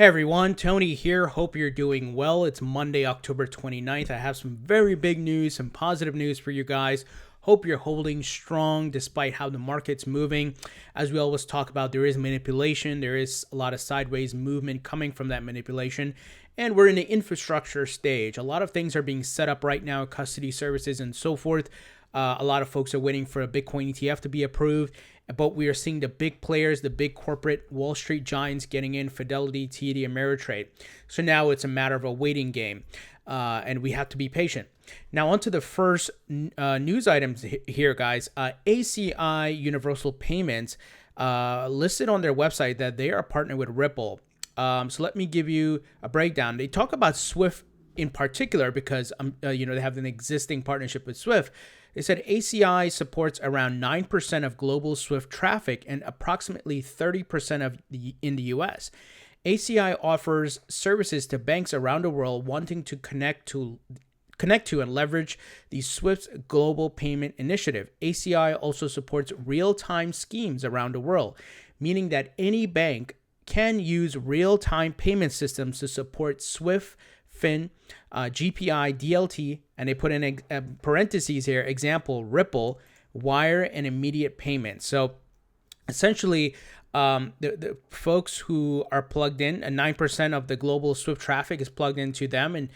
Hey everyone, Tony here. Hope you're doing well. It's Monday, October 29th. I have some very big news, some positive news for you guys. Hope you're holding strong despite how the market's moving. As we always talk about, there is manipulation. There is a lot of sideways movement coming from that manipulation. And we're in the infrastructure stage. A lot of things are being set up right now, custody services and so forth. A lot of folks are waiting for a Bitcoin ETF to be approved, but we are seeing the big players, the big corporate Wall Street giants getting in, Fidelity, TD, Ameritrade. So now it's a matter of a waiting game, and we have to be patient. Now onto the first news items here, guys. ACI Universal Payments listed on their website that they are partnered with Ripple. So let me give you a breakdown. They talk about Swift in particular because they have an existing partnership with Swift. They said ACI supports around 9% of global Swift traffic and approximately 30% in the US. ACI offers services to banks around the world wanting to connect to and leverage the Swift's global payment initiative. ACI also supports real-time schemes around the world, meaning that any bank can use real-time payment systems to support Swift, Fin, GPI, DLT, and they put in parentheses here, example, Ripple, wire, and immediate payment. So essentially, the folks who are plugged in, 9% of the global Swift traffic is plugged into them, and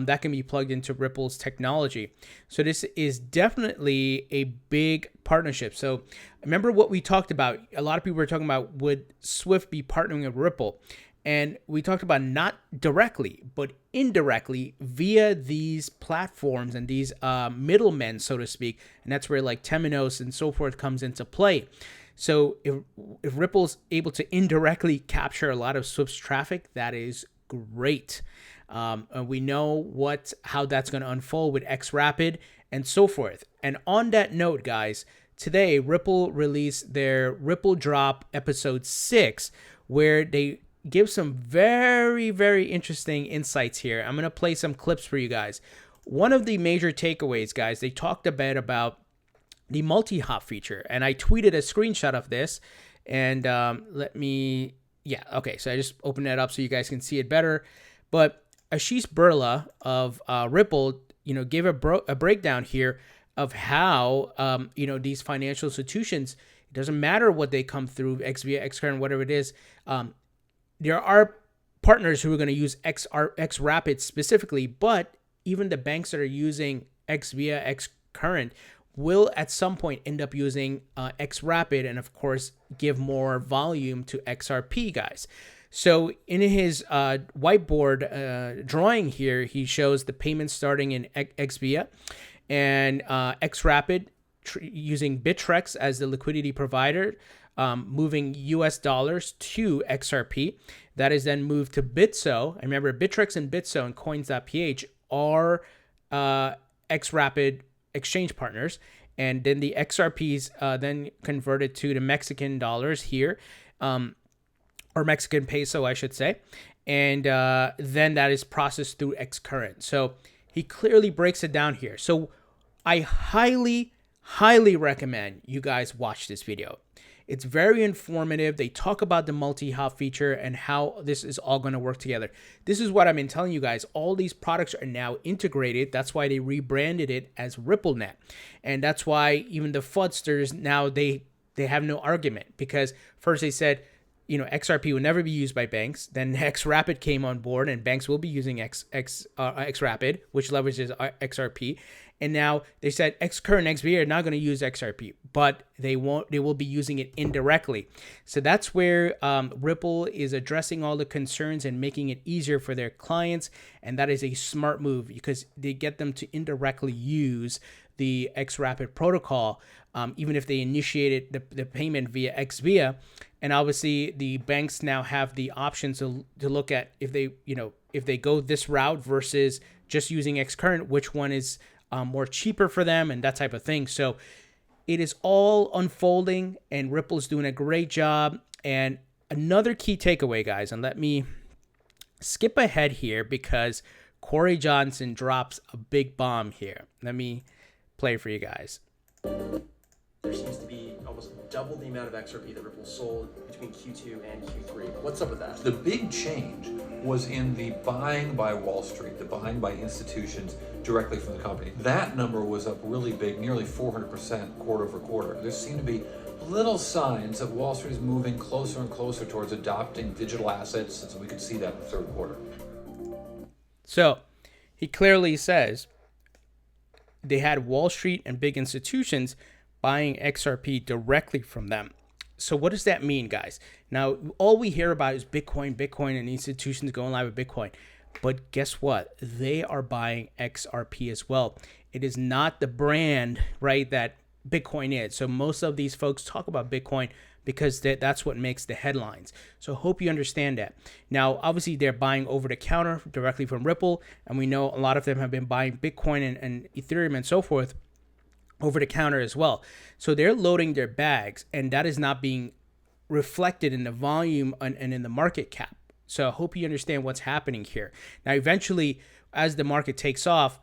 that can be plugged into Ripple's technology. So this is definitely a big partnership. So remember what we talked about. A lot of people were talking about, would Swift be partnering with Ripple? And we talked about not directly, but indirectly via these platforms and these middlemen, so to speak. And that's where like Temenos and so forth comes into play. So if Ripple's able to indirectly capture a lot of Swift's traffic, that is great. And we know how that's going to unfold with xRapid and so forth. And on that note, guys, today Ripple released their Ripple Drop episode 6, where they give some very, very interesting insights here. I'm going to play some clips for you guys. One of the major takeaways, guys, they talked a bit about the Multihot feature, and I tweeted a screenshot of this, and so I just opened that up so you guys can see it better. But Asheesh Birla of Ripple, gave a breakdown here of how, these financial institutions, it doesn't matter what they come through, XVIA, XCurrent, whatever it is, there are partners who are going to use xRapid specifically, but even the banks that are using XVIA, XCurrent will at some point end up using xRapid and, of course, give more volume to XRP, guys. So in his whiteboard drawing here, he shows the payments starting in XVIA and xRapid using Bittrex as the liquidity provider, moving US dollars to XRP. That is then moved to Bitso. I remember Bittrex and Bitso and coins.ph are XRapid exchange partners. And then the XRPs then converted to the Mexican dollars here, or Mexican peso, I should say. And then that is processed through XCurrent. So he clearly breaks it down here. So I highly recommend you guys watch this video. It's very informative. They talk about the Multihot feature and how this is all going to work together. This is what I've been telling you guys. All these products are now integrated. That's why they rebranded it as RippleNet. And that's why even the FUDsters now, they have no argument, because first they said, XRP will never be used by banks. Then xRapid came on board, and banks will be using xRapid, which leverages XRP. And now they said XCurrent, XVIA are not going to use XRP, but they will be using it indirectly. So that's where Ripple is addressing all the concerns and making it easier for their clients. And that is a smart move, because they get them to indirectly use the xRapid protocol, even if they initiated the payment via XVIA. And obviously the banks now have the options to look at if they go this route versus just using XCurrent, which one is more cheaper for them and that type of thing. So it is all unfolding, and Ripple's doing a great job. And another key takeaway, guys, and let me skip ahead here because Cory Johnson drops a big bomb here. Let me play for you guys. There seems to be almost doubled the amount of XRP that Ripple sold between Q2 and Q3. What's up with that? The big change was in the buying by Wall Street, the buying by institutions directly from the company. That number was up really big, nearly 400% quarter over quarter. There seemed to be little signs that Wall Street is moving closer and closer towards adopting digital assets, and so we could see that in the third quarter. So he clearly says they had Wall Street and big institutions buying XRP directly from them. So what does that mean, guys? Now, all we hear about is Bitcoin, and institutions going live with Bitcoin. But guess what? They are buying XRP as well. It is not the brand, right, that Bitcoin is. So most of these folks talk about Bitcoin because that's what makes the headlines. So hope you understand that. Now, obviously, they're buying over the counter directly from Ripple. And we know a lot of them have been buying Bitcoin and Ethereum and so forth over the counter as well. So they're loading their bags, and that is not being reflected in the volume and in the market cap. So I hope you understand what's happening here. Now, eventually, as the market takes off,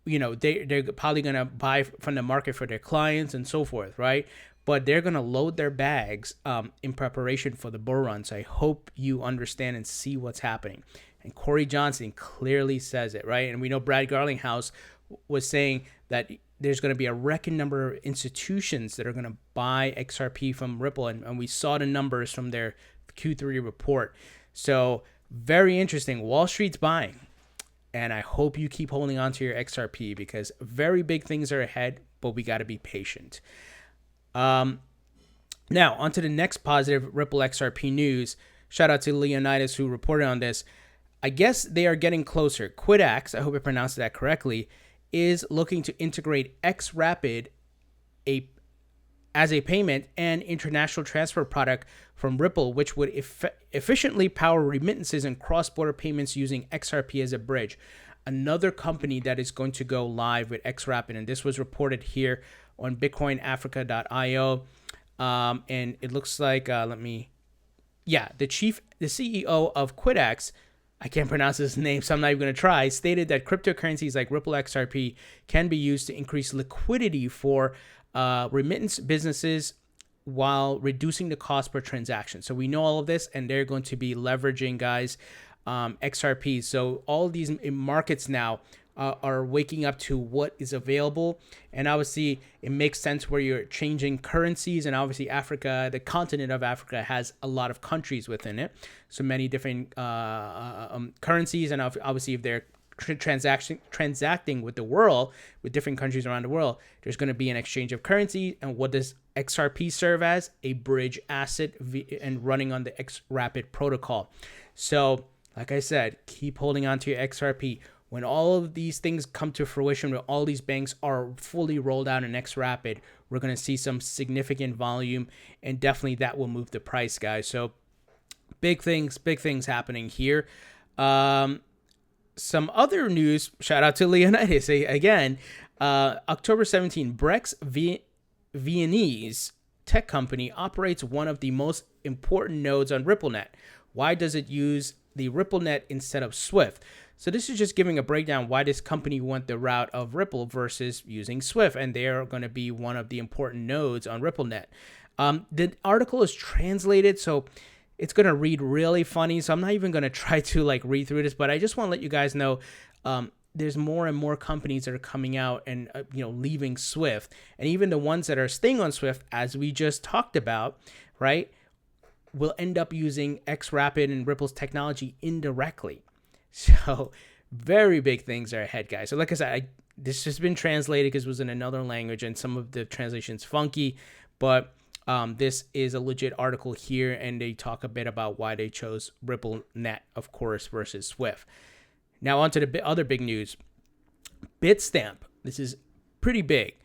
you know, they're probably going to buy from the market for their clients and so forth, right? But they're going to load their bags in preparation for the bull run. So I hope you understand and see what's happening. And Cory John clearly says it, right? And we know Brad Garlinghouse was saying that there's going to be a record number of institutions that are going to buy XRP from Ripple. And we saw the numbers from their Q3 report. So very interesting. Wall Street's buying. And I hope you keep holding on to your XRP because very big things are ahead, but we got to be patient. Now, on to the next positive Ripple XRP news. Shout out to Leonidas who reported on this. I guess they are getting closer. Quidax, I hope I pronounced that correctly, is looking to integrate xRapid as a payment and international transfer product from Ripple, which would efficiently power remittances and cross-border payments using XRP as a bridge. Another company that is going to go live with xRapid, and this was reported here on bitcoinafrica.io. And it looks like, the CEO of Quidax, I can't pronounce his name, so I'm not even going to try, stated that cryptocurrencies like Ripple XRP can be used to increase liquidity for remittance businesses while reducing the cost per transaction. So we know all of this, and they're going to be leveraging, guys, XRP. So all these markets now are waking up to what is available. And obviously, it makes sense where you're changing currencies. And obviously, Africa, the continent of Africa, has a lot of countries within it. So many different currencies. And obviously, if they're transacting with the world, with different countries around the world, there's going to be an exchange of currency. And what does XRP serve as? A bridge asset and running on the xRapid protocol. So, like I said, keep holding on to your XRP. When all of these things come to fruition, when all these banks are fully rolled out in XRapid, we're going to see some significant volume, and definitely that will move the price, guys. So big things happening here. Some other news, shout out to Leonidas again. October 17, BREX Viennese tech company operates one of the most important nodes on RippleNet. Why does it use the RippleNet instead of Swift? So this is just giving a breakdown why this company went the route of Ripple versus using Swift, and they are going to be one of the important nodes on RippleNet. The article is translated, so it's going to read really funny, so I'm not even going to try to read through this, but I just want to let you guys know there's more and more companies that are coming out and leaving Swift, and even the ones that are staying on Swift, as we just talked about, right, will end up using xRapid and Ripple's technology indirectly. So very big things are ahead, guys. So like I said, this has been translated because it was in another language and some of the translation's funky, but this is a legit article here, and they talk a bit about why they chose RippleNet, of course, versus Swift. Now on to the other big news. Bitstamp. This is pretty big.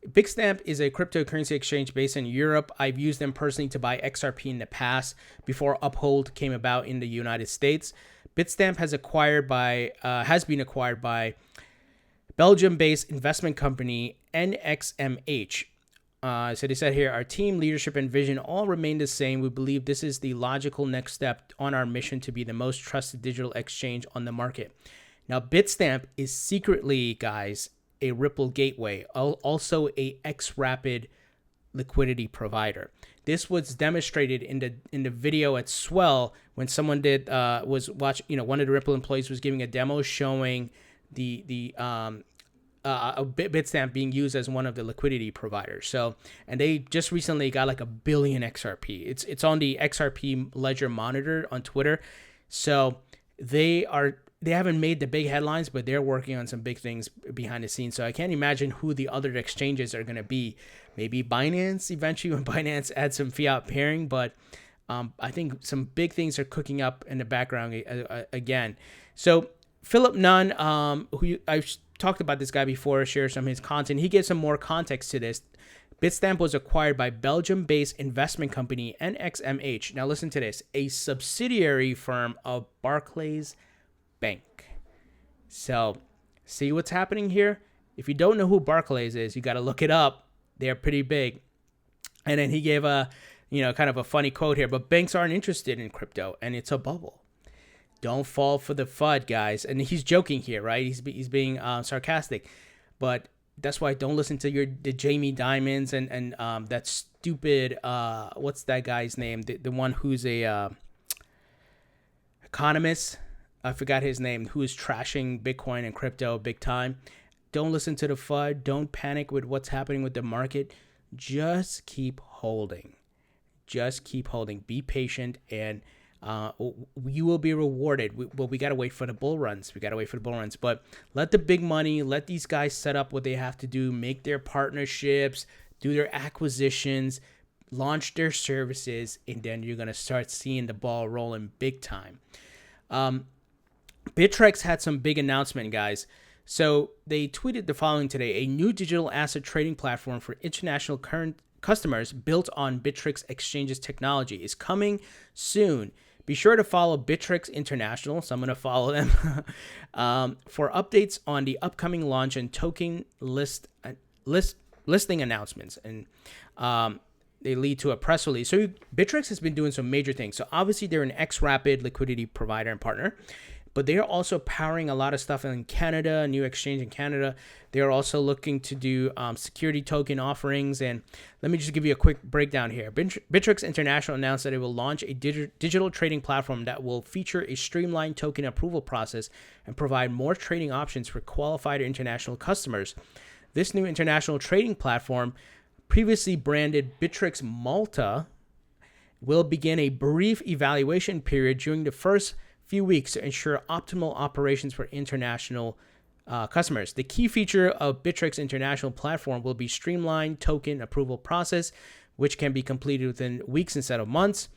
Bitstamp is a cryptocurrency exchange based in Europe. I've used them personally to buy XRP in the past before Uphold came about in the United States. Bitstamp has been acquired by Belgium-based investment company NXMH. So they said here, our team, leadership, and vision all remain the same. We believe this is the logical next step on our mission to be the most trusted digital exchange on the market. Now, Bitstamp is secretly, guys, a Ripple gateway, also a xRapid liquidity provider. This was demonstrated in the video at Swell when someone was watching. One of the Ripple employees was giving a demo showing the Bitstamp being used as one of the liquidity providers. So, and they just recently got like 1 billion XRP. It's on the XRP ledger monitor on Twitter. So they haven't made the big headlines, but they're working on some big things behind the scenes. So I can't imagine who the other exchanges are going to be. Maybe Binance eventually when Binance adds some fiat pairing, but I think some big things are cooking up in the background again. So Philip Nunn, who I've talked about this guy before, shared some of his content. He gives some more context to this. Bitstamp was acquired by Belgium-based investment company NXMH. Now listen to this, a subsidiary firm of Barclays Bank. So see what's happening here? If you don't know who Barclays is, you got to look it up. They're pretty big. And then he gave a, kind of a funny quote here, but banks aren't interested in crypto and it's a bubble. Don't fall for the FUD, guys. And he's joking here, right? He's being sarcastic, but that's why don't listen to the Jamie Dimons and that stupid what's that guy's name? The one who's a economist. I forgot his name. Who is trashing Bitcoin and crypto big time. Don't listen to the FUD. Don't panic with what's happening with the market. Just keep holding. Just keep holding. Be patient and you will be rewarded. We got to wait for the bull runs. But let the big money, let these guys set up what they have to do, make their partnerships, do their acquisitions, launch their services, and then you're going to start seeing the ball rolling big time. Bittrex had some big announcement, guys. So they tweeted the following today: a new digital asset trading platform for international current customers built on Bittrex Exchange's technology is coming soon. Be sure to follow Bittrex International, so I'm going to follow them, for updates on the upcoming launch and token listing announcements. And they lead to a press release. So Bittrex has been doing some major things. So obviously they're an xRapid liquidity provider and partner, but they are also powering a lot of stuff in Canada, a new exchange in Canada. They are also looking to do security token offerings. And let me just give you a quick breakdown here. Bittrex International announced that it will launch a digital trading platform that will feature a streamlined token approval process and provide more trading options for qualified international customers. This new international trading platform, previously branded Bittrex Malta, will begin a brief evaluation period during the first few weeks to ensure optimal operations for international customers. The key feature of Bittrex International platform will be streamlined token approval process, which can be completed within weeks instead of months.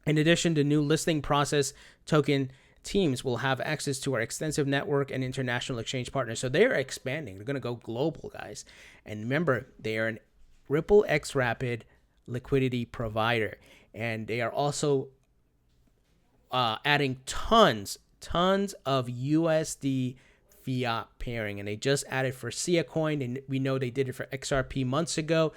In addition, the new listing process token teams will have access to our extensive network and international exchange partners. So they are expanding. They're going to go global, guys. And remember, they are an Ripple xRapid liquidity provider, and they are also adding tons of USD fiat pairing, and they just added for Sia Coin, and we know they did it for XRP months ago,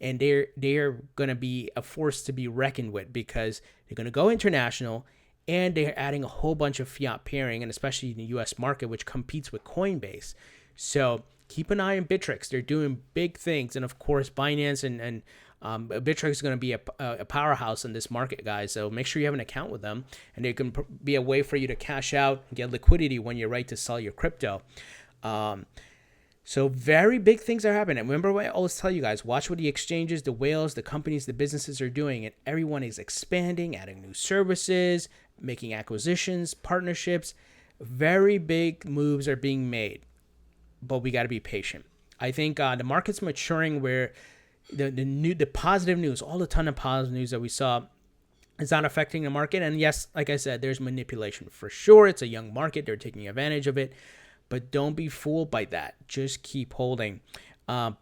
and they're going to be a force to be reckoned with because they're going to go international, and they're adding a whole bunch of fiat pairing, and especially in the US market, which competes with Coinbase. So keep an eye on Bittrex. They're doing big things, and of course Binance and Bittrex is going to be a powerhouse in this market, guys. So make sure you have an account with them, and it can be a way for you to cash out and get liquidity when you're ready to sell your crypto. So very big things are happening. Remember what I always tell you guys, watch what the exchanges, the whales, the companies, the businesses are doing, and everyone is expanding, adding new services, making acquisitions, partnerships. Very big moves are being made, but we got to be patient. I think the market's maturing where the positive news, all the ton of positive news that we saw is not affecting the market. And yes, like I said, there's manipulation for sure. It's a young market. They're taking advantage of it, but don't be fooled by that. Just keep holding,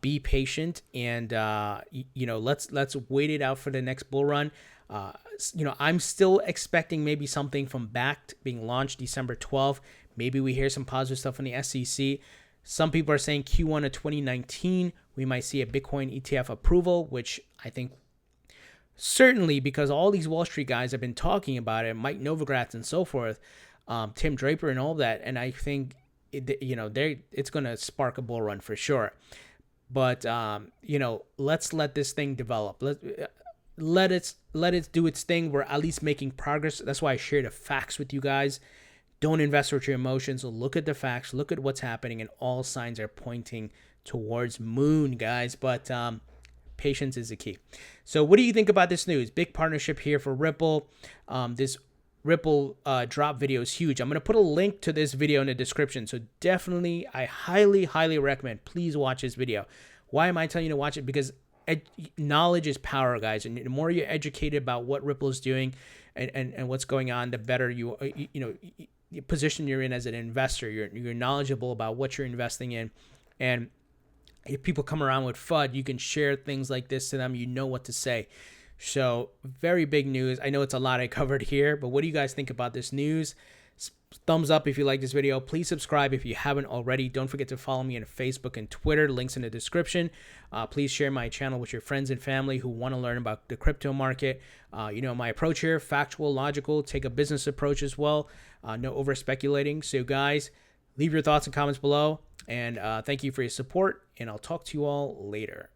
be patient, and let's wait it out for the next bull run. I'm still expecting maybe something from Backed being launched December 12th. Maybe we hear some positive stuff from the SEC. Some people are saying Q1 of 2019, we might see a Bitcoin ETF approval, which I think certainly, because all these Wall Street guys have been talking about it, Mike Novogratz and so forth, Tim Draper and all that, and I think it's going to spark a bull run for sure. But you know, let's let this thing develop. Let it do its thing. We're at least making progress. That's why I share the facts with you guys. Don't invest with your emotions. Look at the facts. Look at what's happening, and all signs are pointing towards moon, guys. But patience is the key. So what do you think about this news? Big partnership here for Ripple. This Ripple drop video is huge. I'm going to put a link to this video in the description. So definitely, I highly recommend. Please watch this video. Why am I telling you to watch it? Because knowledge is power, guys. And the more you're educated about what Ripple is doing and what's going on, the better you position you're in as an investor. You're knowledgeable about what you're investing in. And if people come around with FUD, you can share things like this to them. You know what to say. So very big news. I know it's a lot I covered here, but what do you guys think about this news? Thumbs up if you like this video. Please subscribe if you haven't already. Don't forget to follow me on Facebook and Twitter. Links in the description. Please share my channel with your friends and family who want to learn about the crypto market. You know, my approach here, factual, logical, take a business approach as well. No over speculating. So guys, leave your thoughts and comments below. And thank you for your support, and I'll talk to you all later.